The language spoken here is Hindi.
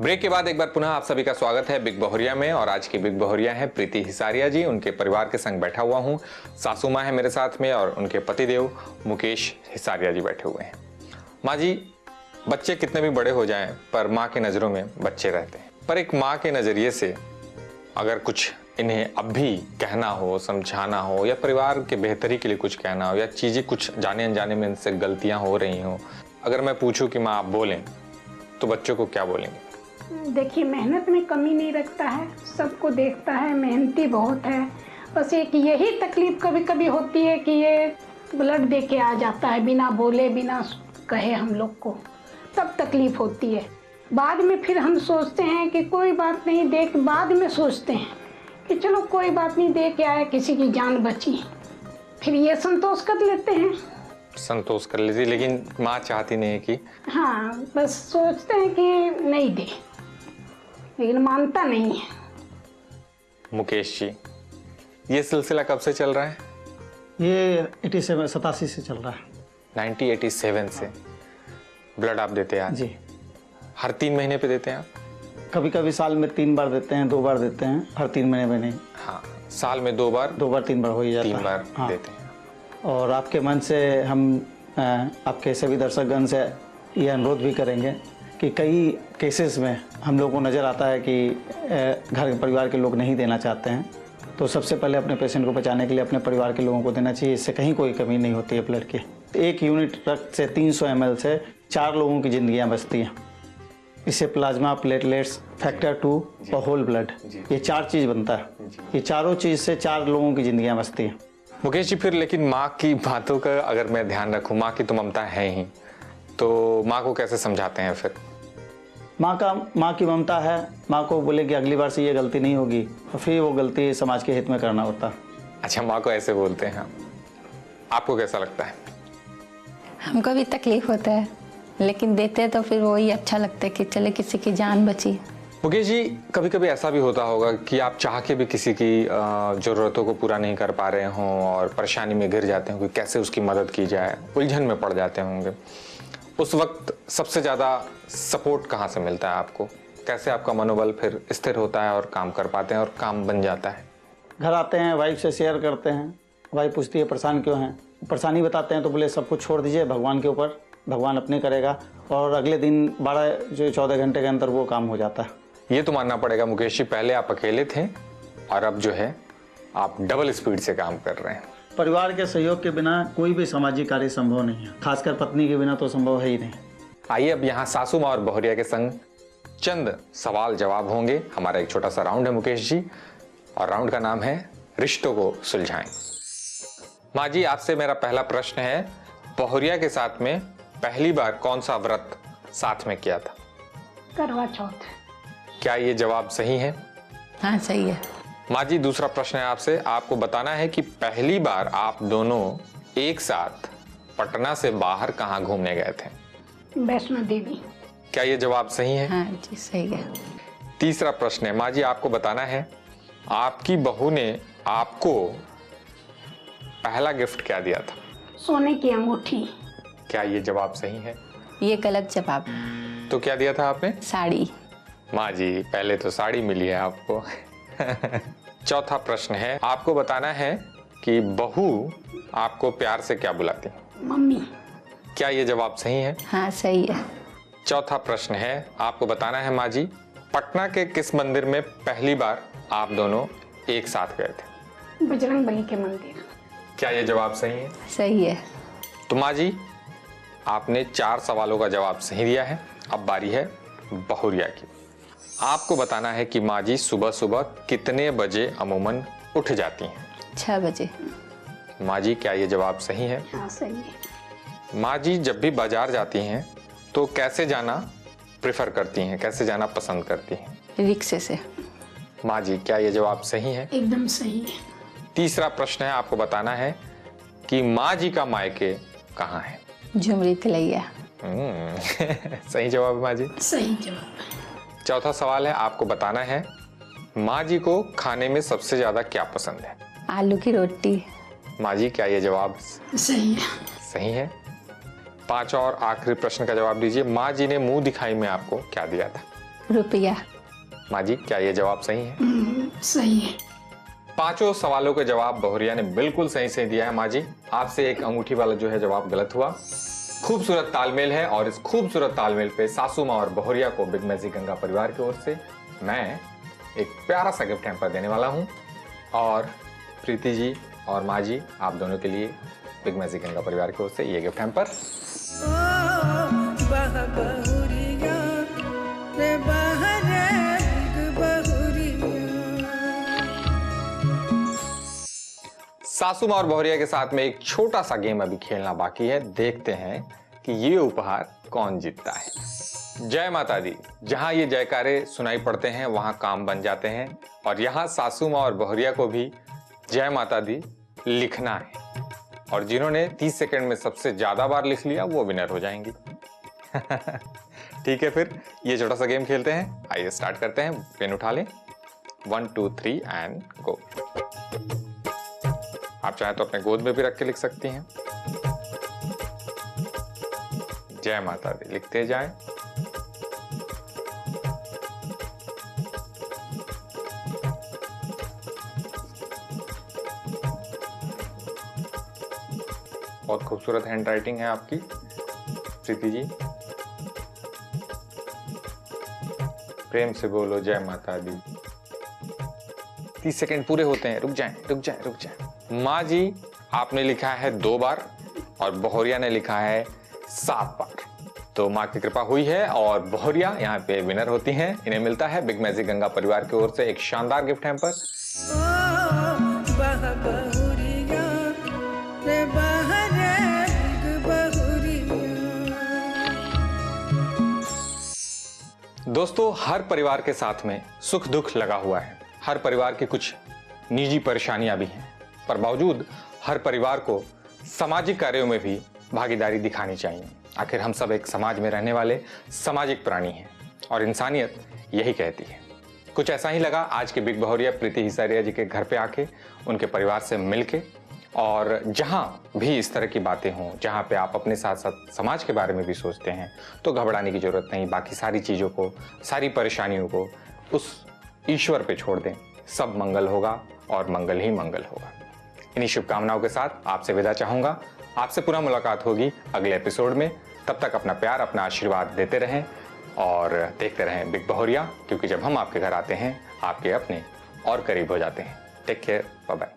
ब्रेक के बाद एक बार पुनः आप सभी का स्वागत है बिग बहुरिया में। और आज की बिग बहुरिया है प्रीति हिसारिया जी, उनके परिवार के संग बैठा हुआ हूँ। सासू माँ है मेरे साथ में और उनके पतिदेव मुकेश हिसारिया जी बैठे हुए हैं। माँ जी, बच्चे कितने भी बड़े हो जाएं पर माँ के नज़रों में बच्चे रहते हैं। पर एक माँ के नज़रिए से अगर कुछ इन्हें अब भी कहना हो, समझाना हो, या परिवार के बेहतरी के लिए कुछ कहना हो, या चीज़ें कुछ जाने अनजाने में इनसे गलतियाँ हो रही हों, अगर मैं पूछूं कि माँ आप बोलें तो बच्चों को क्या बोलेंगे? देखिए, मेहनत में कमी नहीं रखता है, सबको देखता है, मेहनती बहुत है। बस एक यही तकलीफ कभी कभी होती है कि ये ब्लड दे के आ जाता है बिना बोले बिना कहे हम लोग को, तब तकलीफ होती है। बाद में फिर हम सोचते हैं कि कोई बात नहीं, देख बाद में सोचते हैं कि चलो कोई बात नहीं, दे के आया, किसी की जान बची, फिर ये संतोष कर लेते हैं। संतोष कर लेती, लेकिन माँ चाहती नहीं है कि हाँ, बस सोचते हैं कि नहीं दे, लेकिन मानता नहीं है। मुकेश जी, ये सिलसिला कब से चल रहा है? ये 87 से चल रहा है। 1987 से ब्लड आप देते हैं? जी। हर 3 महीने पे देते हैं आप? कभी कभी साल में 3 बार देते हैं, 2 बार देते हैं, हर 3 महीने में नहीं। हाँ, साल में 2 बार, 3 बार हो ही जाता है। 3 बार हाँ। देते हैं। और आपके मन से हम आपके सभी दर्शकगण से ये अनुरोध भी करेंगे कि कई केसेस में हम लोग को नज़र आता है कि घर परिवार के लोग नहीं देना चाहते हैं, तो सबसे पहले अपने पेशेंट को बचाने के लिए अपने परिवार के लोगों को देना चाहिए। इससे कहीं कोई कमी नहीं होती है ब्लड की। 1 यूनिट रक्त से 300 ml से 4 लोगों की ज़िंदगियाँ बचती हैं। इससे प्लाज्मा, प्लेटलेट्स, फैक्टर 2 और होल ब्लड, ये 4 चीज़ बनता है। ये चारों चीज़ से 4 लोगों की ज़िंदगियाँ बचती हैं। मुकेश जी, फिर लेकिन माँ की बातों का अगर मैं ध्यान रखूँ, माँ की तो ममता है ही, तो माँ को कैसे समझाते हैं फिर? माँ की ममता है, माँ को बोले कि अगली बार से ये गलती नहीं होगी, और फिर वो गलती समाज के हित में करना होता है। अच्छा, माँ को ऐसे बोलते हैं। आपको कैसा लगता है? हमको भी तकलीफ होता है, लेकिन देते हैं तो फिर वही अच्छा लगता है कि चले किसी की जान बची। मुकेश जी, कभी कभी ऐसा भी होता होगा कि आप चाह के भी किसी की ज़रूरतों को पूरा नहीं कर पा रहे हों और परेशानी में घिर जाते हों कि कैसे उसकी मदद की जाए, उलझन में पड़ जाते होंगे। उस वक्त सबसे ज़्यादा सपोर्ट कहाँ से मिलता है आपको? कैसे आपका मनोबल फिर स्थिर होता है और काम कर पाते हैं और काम बन जाता है? घर आते हैं, वाइफ से शेयर करते हैं, वाइफ पूछती है परेशान क्यों हैं, परेशानी बताते हैं तो बोले सब कुछ छोड़ दीजिए भगवान के ऊपर, भगवान अपने करेगा, और अगले दिन 14 घंटे के अंदर वो काम हो जाता है। ये तो मानना पड़ेगा मुकेश जी, पहले आप अकेले थे और अब जो है आप डबल स्पीड से काम कर रहे हैं। परिवार के सहयोग के बिना कोई भी सामाजिक कार्य संभव नहीं है, खासकर पत्नी के बिना तो संभव है ही नहीं। आइए अब यहाँ सासू माँ और बहुरिया के संग चंद सवाल जवाब होंगे। हमारा एक छोटा सा राउंड है मुकेश जी, और राउंड का नाम है रिश्तों को सुलझाएं। माँ जी, आपसे मेरा पहला प्रश्न है, बहुरिया के साथ में पहली बार कौन सा व्रत साथ में किया था? करवा चौथ। क्या ये जवाब सही है? हाँ, सही है। माँ जी, दूसरा प्रश्न है आपसे, आपको बताना है कि पहली बार आप दोनों एक साथ पटना से बाहर कहाँ घूमने गए थे? वैष्णो देवी। क्या ये जवाब सही है? हाँ जी, सही है। तीसरा प्रश्न है माँ जी, आपको बताना है आपकी बहू ने आपको पहला गिफ्ट क्या दिया था? सोने की अंगूठी। क्या ये जवाब सही है? ये गलत जवाब। तो क्या दिया था आपने? साड़ी। माँ जी, पहले तो साड़ी मिली है आपको। चौथा प्रश्न है, आपको बताना है कि बहू आपको प्यार से क्या बुलाती? मम्मी। क्या ये जवाब सही है? हाँ, सही है। चौथा प्रश्न है, आपको बताना है माँ जी, पटना के किस मंदिर में पहली बार आप दोनों एक साथ गए थे? बजरंगबली के मंदिर। क्या ये जवाब सही है? सही है। तो माँ जी, आपने 4 सवालों का जवाब सही दिया है। अब बारी है बहुरिया की। आपको बताना है कि माँ जी सुबह सुबह कितने बजे अमूमन उठ जाती हैं? 6 बजे। माँ जी, क्या ये जवाब सही है? हाँ, सही है। माँ जी, जब भी बाजार जाती हैं तो कैसे जाना प्रेफर करती हैं, कैसे जाना पसंद करती हैं? रिक्शे से। माँ जी, क्या ये जवाब सही है? एकदम सही है। तीसरा प्रश्न है, आपको बताना है कि माँ जी का मायके कहाँ है? झुमरी तिलैया। सही जवाब है माँ जी। सही जवाब। चौथा सवाल है, आपको बताना है माँ जी को खाने में सबसे ज्यादा क्या पसंद है? आलू की रोटी। माँ जी, क्या ये जवाब सही है। सही है? 5 और आखिरी प्रश्न का जवाब दीजिए, माँ जी ने मुंह दिखाई में आपको क्या दिया था? रुपया। माँ जी, क्या ये जवाब सही है? सही है। पांचों सवालों के जवाब बहुरिया ने बिल्कुल सही से दिया है। माँ जी, आपसे एक अंगूठी वाला जो है जवाब गलत हुआ। खूबसूरत तालमेल है और इस खूबसूरत तालमेल पे सासू माँ और बहुरिया को बिग मैजिक गंगा परिवार की ओर से मैं एक प्यारा सा गिफ्ट हैम्पर देने वाला हूँ। और प्रीति जी और माँ जी, आप दोनों के लिए बिग मैजिक गंगा परिवार की ओर से ये गिफ्ट हैम्पर। सासू माँ और बहुरिया के साथ में एक छोटा सा गेम अभी खेलना बाकी है। देखते हैं कि ये उपहार कौन जीतता है। जय माता दी। जहां ये जयकारे सुनाई पड़ते हैं वहां काम बन जाते हैं, और यहां सासू माँ और बहुरिया को भी जय माता दी लिखना है, और जिन्होंने 30 सेकंड में सबसे ज्यादा बार लिख लिया वो विनर हो जाएंगी। ठीक है, फिर ये छोटा सा गेम खेलते हैं। आइए स्टार्ट करते हैं। पेन उठा लें। 1 2 3 एंड गो। आप चाहे तो अपने गोद में भी रख के लिख सकती हैं। जय माता दी लिखते जाएं। बहुत खूबसूरत हैंड राइटिंग है आपकी प्रीति जी। प्रेम से बोलो जय माता दी। 30 सेकंड पूरे होते हैं। रुक जाएं, रुक जाएं, रुक जाएं। माँ जी, आपने लिखा है 2 बार और बहुरिया ने लिखा है 7 बार। तो माँ की कृपा हुई है और बहुरिया यहाँ पे विनर होती हैं। इन्हें मिलता है बिग मैजिक गंगा परिवार की ओर से एक शानदार गिफ्ट हैम्पर। दोस्तों, हर परिवार के साथ में सुख दुख लगा हुआ है। हर परिवार की कुछ निजी परेशानियां भी हैं, पर बावजूद हर परिवार को सामाजिक कार्यों में भी भागीदारी दिखानी चाहिए। आखिर हम सब एक समाज में रहने वाले सामाजिक प्राणी हैं और इंसानियत यही कहती है। कुछ ऐसा ही लगा आज के बिग बहुरिया प्रीति हिसारिया जी के घर पे आके, उनके परिवार से मिलके, और जहां भी इस तरह की बातें हों, जहां पे आप अपने साथ साथ समाज के बारे में भी सोचते हैं, तो घबराने की जरूरत नहीं। बाकी सारी चीज़ों को, सारी परेशानियों को उस ईश्वर पे छोड़ दें। सब मंगल होगा और मंगल ही मंगल होगा। इन्हीं शुभकामनाओं के साथ आपसे विदा चाहूंगा। आपसे पुनः मुलाकात होगी अगले एपिसोड में। तब तक अपना प्यार, अपना आशीर्वाद देते रहें और देखते रहें बिग बहुरिया, क्योंकि जब हम आपके घर आते हैं आपके अपने और करीब हो जाते हैं। Take care, bye bye.